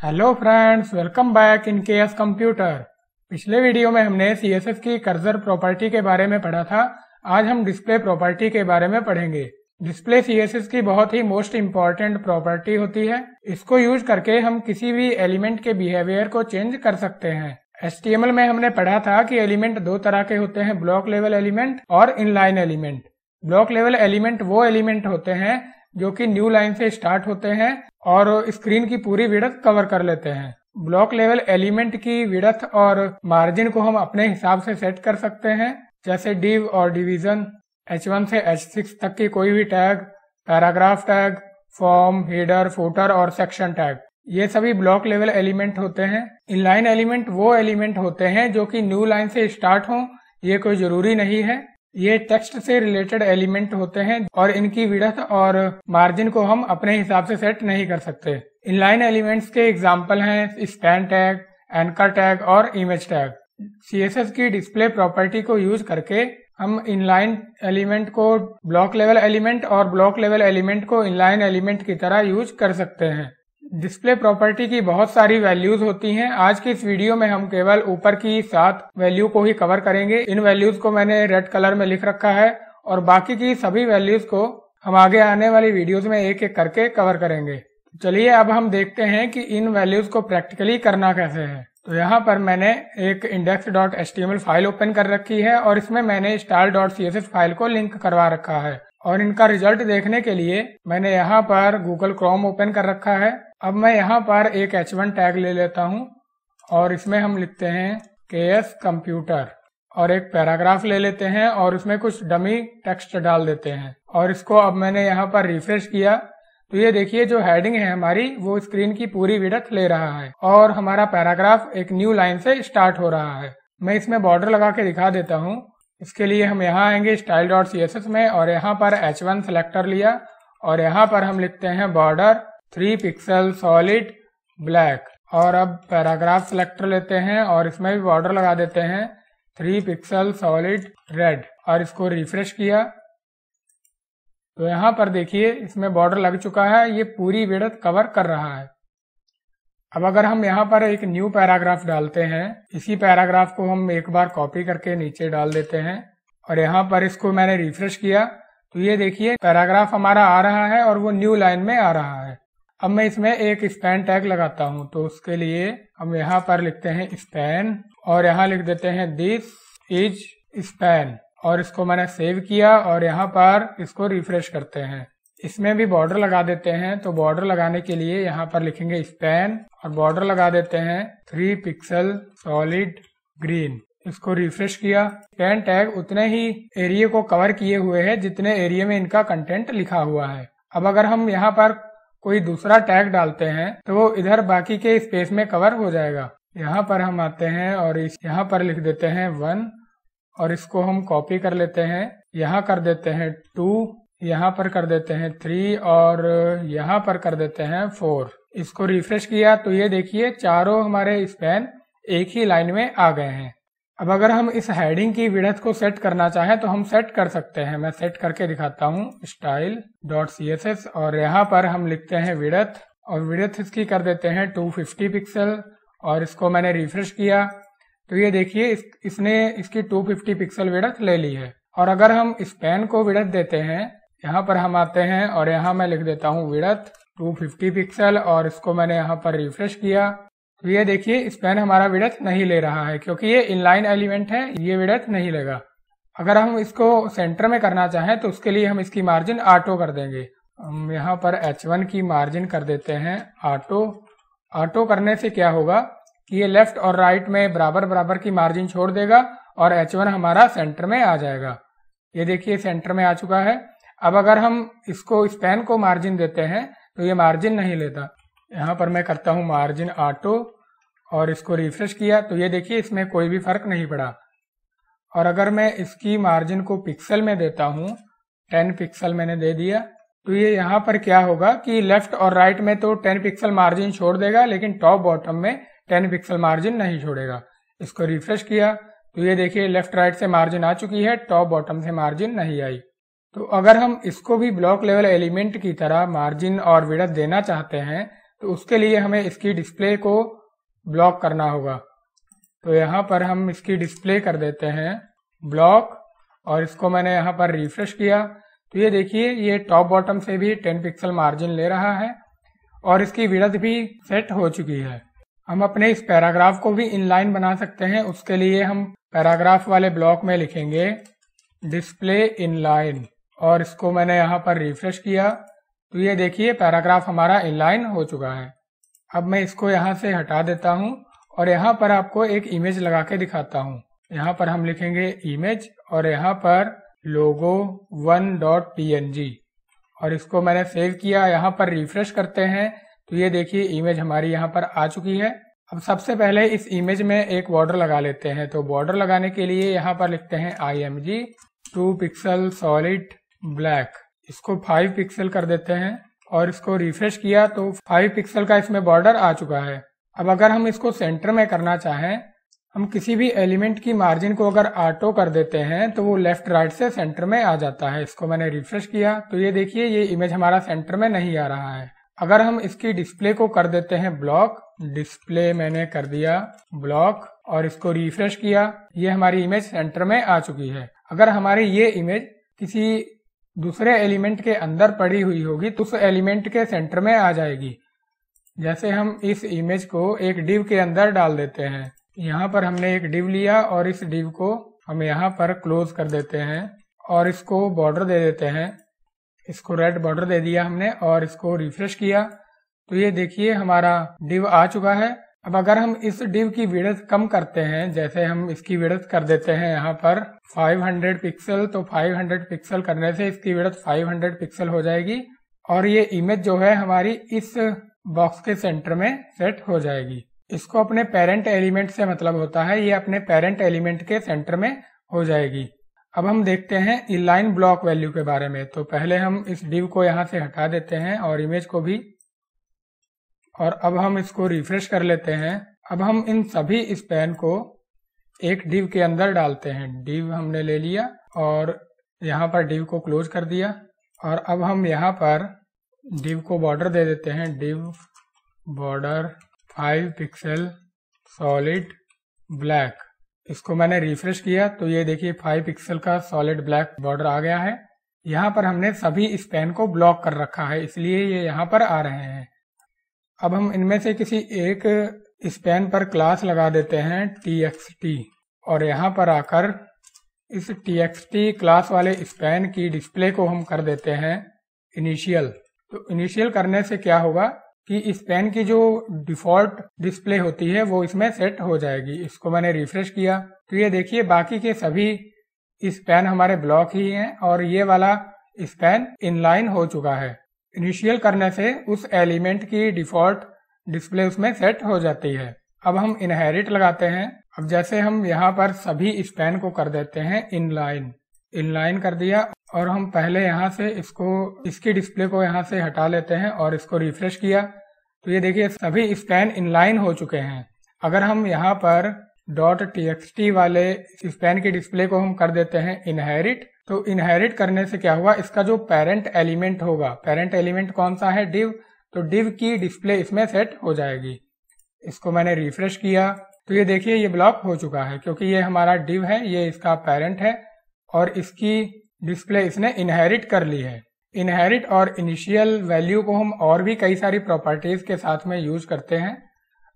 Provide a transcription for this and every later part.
Hello friends, welcome back in KS computer. पिछले video में हमने सीएसएस की कर्सर प्रॉपर्टी के बारे में पढ़ा था। आज हम डिस्प्ले प्रॉपर्टी के बारे में पढ़ेंगे। डिस्प्ले सीएसएस की बहुत ही मोस्ट इम्पॉर्टेंट प्रॉपर्टी होती है। इसको यूज करके हम किसी भी एलिमेंट के बिहेवियर को चेंज कर सकते हैं। HTML में हमने पढ़ा था कि एलिमेंट दो तरह के होते हैं, ब्लॉक लेवल एलिमेंट और inline element. Block level element वो एलिमेंट होते हैं जो कि न्यू लाइन से स्टार्ट होते हैं और स्क्रीन की पूरी विड्थ कवर कर लेते हैं। ब्लॉक लेवल एलिमेंट की विड्थ और मार्जिन को हम अपने हिसाब से सेट कर सकते हैं, जैसे डिव और डिवीजन, H1 से H6 तक की कोई भी tag, paragraph tag, form, header, footer और सेक्शन टैग, ये सभी ब्लॉक लेवल एलिमेंट होते हैं। इनलाइन एलिमेंट वो एलिमेंट होते हैं जो कि न्यू लाइन से स्टार्ट हों, ये कोई जरूरी नहीं है। ये टेक्स्ट से रिलेटेड एलिमेंट होते हैं और इनकी विड्थ और मार्जिन को हम अपने हिसाब से सेट नहीं कर सकते। इनलाइन एलिमेंट्स के एग्जांपल हैं स्पैन टैग, एंकर टैग और इमेज टैग। सीएसएस की डिस्प्ले प्रॉपर्टी को यूज करके हम इनलाइन एलिमेंट को ब्लॉक लेवल एलिमेंट और ब्लॉक लेवल एलिमेंट को इनलाइन एलिमेंट की तरह यूज कर सकते हैं। डिस्प्ले प्रॉपर्टी की बहुत सारी वैल्यूज होती हैं। आज की इस वीडियो में हम केवल ऊपर की 7 वैल्यू को ही कवर करेंगे। इन वैल्यूज को मैंने रेड कलर में लिख रखा है और बाकी की सभी वैल्यूज को हम आगे आने वाली वीडियोस में एक एक करके कवर करेंगे। चलिए अब हम देखते हैं कि इन वैल्यूज को प्रैक्टिकली करना कैसे है। तो यहाँ पर मैंने एक index.html फाइल ओपन कर रखी है और इसमें मैंने style.css फाइल को लिंक करवा रखा है और इनका रिजल्ट देखने के लिए मैंने यहाँ पर गूगल क्रोम ओपन कर रखा है। अब मैं यहाँ पर एक H1 टैग ले लेता हूँ और इसमें हम लिखते हैं केएस कंप्यूटर और एक पैराग्राफ ले लेते हैं और उसमें कुछ डमी टेक्स्ट डाल देते हैं और इसको अब मैंने यहाँ पर रिफ्रेश किया तो ये देखिए जो हेडिंग है हमारी वो स्क्रीन की पूरी विड्थ ले रहा है और हमारा पैराग्राफ एक न्यू लाइन से स्टार्ट हो रहा है। मैं इसमें बॉर्डर लगा के दिखा देता हूँ। इसके लिए हम यहाँ आएंगे style.css में और यहाँ पर H1 सेलेक्टर लिया और यहाँ पर हम लिखते हैं बॉर्डर 3 पिक्सल सॉलिड ब्लैक और अब पैराग्राफ सेलेक्टर लेते हैं और इसमें भी बॉर्डर लगा देते हैं 3 पिक्सल सॉलिड रेड और इसको रिफ्रेश किया तो यहाँ पर देखिए इसमें बॉर्डर लग चुका है, ये पूरी विड्थ कवर कर रहा है। अब अगर हम यहाँ पर एक न्यू पैराग्राफ डालते हैं, इसी पैराग्राफ को हम एक बार कॉपी करके नीचे डाल देते हैं और यहाँ पर इसको मैंने रिफ्रेश किया तो ये देखिए पैराग्राफ हमारा आ रहा है और वो न्यू लाइन में आ रहा है। अब मैं इसमें एक स्पैन टैग लगाता हूँ तो उसके लिए हम यहाँ पर लिखते हैं स्पैन और यहाँ लिख देते हैं दिस इज स्पैन और इसको मैंने सेव किया और यहाँ पर इसको रिफ्रेश करते हैं। इसमें भी बॉर्डर लगा देते हैं तो बॉर्डर लगाने के लिए यहाँ पर लिखेंगे स्पैन और बॉर्डर लगा देते हैं 3 पिक्सल सॉलिड ग्रीन। इसको रिफ्रेश किया। स्पैन टैग उतने ही एरिया को कवर किए हुए है जितने एरिया में इनका कंटेंट लिखा हुआ है। अब अगर हम यहाँ पर कोई दूसरा टैग डालते हैं तो वो इधर बाकी के स्पेस में कवर हो जाएगा। यहाँ पर हम आते हैं और यहाँ पर लिख देते हैं 1 और इसको हम कॉपी कर लेते हैं, यहाँ कर देते हैं 2, यहाँ पर कर देते हैं 3 और यहाँ पर कर देते हैं 4। इसको रिफ्रेश किया तो ये देखिए चारों हमारे स्पैन एक ही लाइन में आ गए हैं। अब अगर हम इस हेडिंग की विड्थ को सेट करना चाहें तो हम सेट कर सकते हैं। मैं सेट करके दिखाता हूँ style.css और यहाँ पर हम लिखते हैं विड्थ और विड्थ इसकी कर देते हैं 250 पिक्सल और इसको मैंने रिफ्रेश किया तो ये देखिए इसने इसकी 250 पिक्सल विड्थ ले ली है। और अगर हम स्पैन को विड्थ देते हैं, यहाँ पर हम आते हैं और यहाँ मैं लिख देता हूँ विड्थ 250 पिक्सल और इसको मैंने यहाँ पर रिफ्रेश किया तो ये देखिए स्पैन हमारा विड्थ नहीं ले रहा है क्योंकि ये इनलाइन एलिमेंट है, ये विड्थ नहीं लेगा। अगर हम इसको सेंटर में करना चाहें तो उसके लिए हम इसकी मार्जिन ऑटो कर देंगे। हम यहाँ पर H1 की मार्जिन कर देते हैं ऑटो। ऑटो करने से क्या होगा कि ये लेफ्ट और राइट में बराबर बराबर की मार्जिन छोड़ देगा और H1 हमारा सेंटर में आ जाएगा। ये देखिए सेंटर में आ चुका है। अब अगर हम इसको स्पैन को मार्जिन देते हैं तो ये मार्जिन नहीं लेता। यहाँ पर मैं करता हूँ मार्जिन ऑटो और इसको रिफ्रेश किया तो ये देखिए इसमें कोई भी फर्क नहीं पड़ा। और अगर मैं इसकी मार्जिन को पिक्सल में देता हूँ, 10 पिक्सल मैंने दे दिया तो ये यहाँ पर क्या होगा कि लेफ्ट और राइट में तो 10 पिक्सल मार्जिन छोड़ देगा लेकिन टॉप बॉटम में 10 पिक्सल मार्जिन नहीं छोड़ेगा। इसको रिफ्रेश किया तो ये देखिए लेफ्ट राइट से मार्जिन आ चुकी है, टॉप बॉटम से मार्जिन नहीं आई। तो अगर हम इसको भी ब्लॉक लेवल एलिमेंट की तरह मार्जिन और विड्थ देना चाहते हैं तो उसके लिए हमें इसकी डिस्प्ले को ब्लॉक करना होगा। तो यहाँ पर हम इसकी डिस्प्ले कर देते हैं ब्लॉक, और इसको मैंने यहाँ पर रिफ्रेश किया तो ये देखिए ये टॉप बॉटम से भी 10 पिक्सल मार्जिन ले रहा है और इसकी विड्थ भी सेट हो चुकी है। हम अपने इस पैराग्राफ को भी इनलाइन बना सकते हैं। उसके लिए हम पैराग्राफ वाले ब्लॉक में लिखेंगे डिस्प्ले इनलाइन, और इसको मैंने यहाँ पर रिफ्रेश किया तो ये देखिए पैराग्राफ हमारा इनलाइन हो चुका है। अब मैं इसको यहाँ से हटा देता हूँ और यहाँ पर आपको एक इमेज लगा के दिखाता हूँ। यहाँ पर हम लिखेंगे इमेज और यहाँ पर लोगो 1.png, और इसको मैंने सेव किया। यहाँ पर रिफ्रेश करते हैं तो ये देखिए इमेज हमारी यहाँ पर आ चुकी है। अब सबसे पहले इस इमेज में एक बॉर्डर लगा लेते हैं। तो बॉर्डर लगाने के लिए यहाँ पर लिखते हैं img 2 पिक्सल सॉलिड ब्लैक, इसको 5 पिक्सल कर देते हैं और इसको रिफ्रेश किया तो 5 पिक्सल का इसमें बॉर्डर आ चुका है। अब अगर हम इसको सेंटर में करना चाहें, हम किसी भी एलिमेंट की मार्जिन को अगर ऑटो कर देते हैं तो वो लेफ्ट राइट से सेंटर में आ जाता है। इसको मैंने रिफ्रेश किया तो ये देखिए ये इमेज हमारा सेंटर में नहीं आ रहा है। अगर हम इसकी डिस्प्ले को कर देते हैं ब्लॉक, डिस्प्ले मैंने कर दिया ब्लॉक और इसको रिफ्रेश किया, ये हमारी इमेज सेंटर में आ चुकी है। अगर हमारी ये इमेज किसी दूसरे एलिमेंट के अंदर पड़ी हुई होगी तो उस एलिमेंट के सेंटर में आ जाएगी। जैसे हम इस इमेज को एक डिव के अंदर डाल देते हैं। यहाँ पर हमने एक डिव लिया और इस डिव को हम यहाँ पर क्लोज कर देते हैं और इसको बॉर्डर दे देते हैं। इसको रेड बॉर्डर दे दिया हमने और इसको रिफ्रेश किया तो ये देखिए हमारा डिव आ चुका है। अब अगर हम इस डिव की विड्थ कम करते हैं, जैसे हम इसकी विड्थ कर देते हैं यहाँ पर 500 पिक्सल, तो 500 पिक्सल करने से इसकी विड्थ 500 पिक्सल हो जाएगी और ये इमेज जो है हमारी इस बॉक्स के सेंटर में सेट हो जाएगी। इसको अपने पेरेंट एलिमेंट से मतलब होता है, ये अपने पेरेंट एलिमेंट के सेंटर में हो जाएगी। अब हम देखते हैं इनलाइन ब्लॉक वैल्यू के बारे में। तो पहले हम इस डिव को यहाँ से हटा देते हैं और इमेज को भी, और अब हम इसको रिफ्रेश कर लेते हैं। अब हम इन सभी स्पैन को एक डिव के अंदर डालते हैं। डिव हमने ले लिया और यहाँ पर डिव को क्लोज कर दिया और अब हम यहाँ पर डिव को बॉर्डर दे देते हैं। Div border 5 pixel solid black, इसको मैंने रिफ्रेश किया तो ये देखिए 5 पिक्सल का सॉलिड ब्लैक बॉर्डर आ गया है। यहाँ पर हमने सभी स्पैन को ब्लॉक कर रखा है, इसलिए ये यहाँ पर आ रहे हैं। अब हम इनमें से किसी एक स्पैन पर क्लास लगा देते हैं txt और यहाँ पर आकर इस txt क्लास वाले स्पैन की डिस्प्ले को हम कर देते हैं इनिशियल। तो इनिशियल करने से क्या होगा कि स्पैन की जो डिफॉल्ट डिस्प्ले होती है वो इसमें सेट हो जाएगी। इसको मैंने रिफ्रेश किया तो ये देखिए बाकी के सभी स्पैन हमारे ब्लॉक ही हैं और ये वाला स्पैन इनलाइन हो चुका है। इनिशियल करने से उस एलिमेंट की डिफॉल्ट डिस्प्ले उसमें सेट हो जाती है। अब हम इनहेरिट लगाते हैं। अब जैसे हम यहाँ पर सभी स्पैन को कर देते हैं इनलाइन कर दिया और हम पहले यहाँ से इसकी डिस्प्ले को यहाँ से हटा लेते हैं और इसको रिफ्रेश किया तो ये देखिए सभी स्पैन इनलाइन हो चुके हैं। अगर हम यहाँ पर .txt वाले स्पैन की डिस्प्ले को हम कर देते हैं इनहेरिट, तो इनहेरिट करने से क्या हुआ, इसका जो पेरेंट एलिमेंट होगा, पेरेंट एलिमेंट कौन सा है, डिव, तो डिव की डिस्प्ले इसमें सेट हो जाएगी। इसको मैंने रिफ्रेश किया तो ये देखिए ये ब्लॉक हो चुका है क्योंकि ये हमारा डिव है, ये इसका पेरेंट है और इसकी डिस्प्ले इसने इनहेरिट कर ली है। इनहेरिट और इनिशियल वैल्यू को हम और भी कई सारी प्रॉपर्टीज के साथ में यूज करते हैं।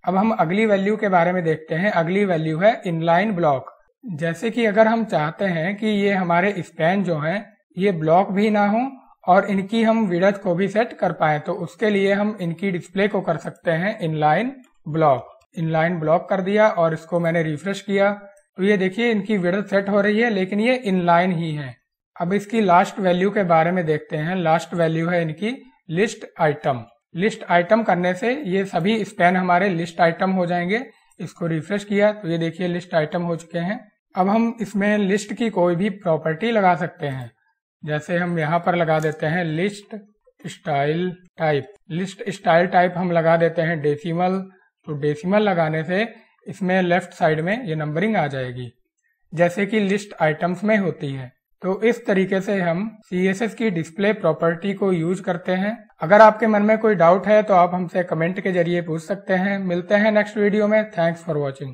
अब हम अगली वैल्यू के बारे में देखते हैं। अगली वैल्यू है इनलाइन ब्लॉक। जैसे कि अगर हम चाहते हैं कि ये हमारे स्पैन जो हैं ये ब्लॉक भी ना हो और इनकी हम विड्थ को भी सेट कर पाए, तो उसके लिए हम इनकी डिस्प्ले को कर सकते हैं इनलाइन ब्लॉक कर दिया और इसको मैंने रिफ्रेश किया तो ये देखिए इनकी विड्थ सेट हो रही है, लेकिन ये इनलाइन ही है। अब इसकी लास्ट वैल्यू के बारे में देखते हैं। लास्ट वैल्यू है इनकी लिस्ट आइटम करने से ये सभी स्पैन हमारे लिस्ट आइटम हो जाएंगे। इसको रिफ्रेश किया तो ये देखिए लिस्ट आइटम हो चुके हैं। अब हम इसमें लिस्ट की कोई भी प्रॉपर्टी लगा सकते हैं। जैसे हम यहाँ पर लगा देते हैं लिस्ट स्टाइल टाइप हम लगा देते हैं डेसिमल। तो डेसिमल लगाने से इसमें लेफ्ट साइड में ये नंबरिंग आ जाएगी जैसे कि लिस्ट आइटम्स में होती है। तो इस तरीके से हम CSS की डिस्प्ले प्रॉपर्टी को यूज करते हैं। अगर आपके मन में कोई डाउट है तो आप हमसे कमेंट के जरिए पूछ सकते हैं। मिलते हैं नेक्स्ट वीडियो में। Thanks for watching.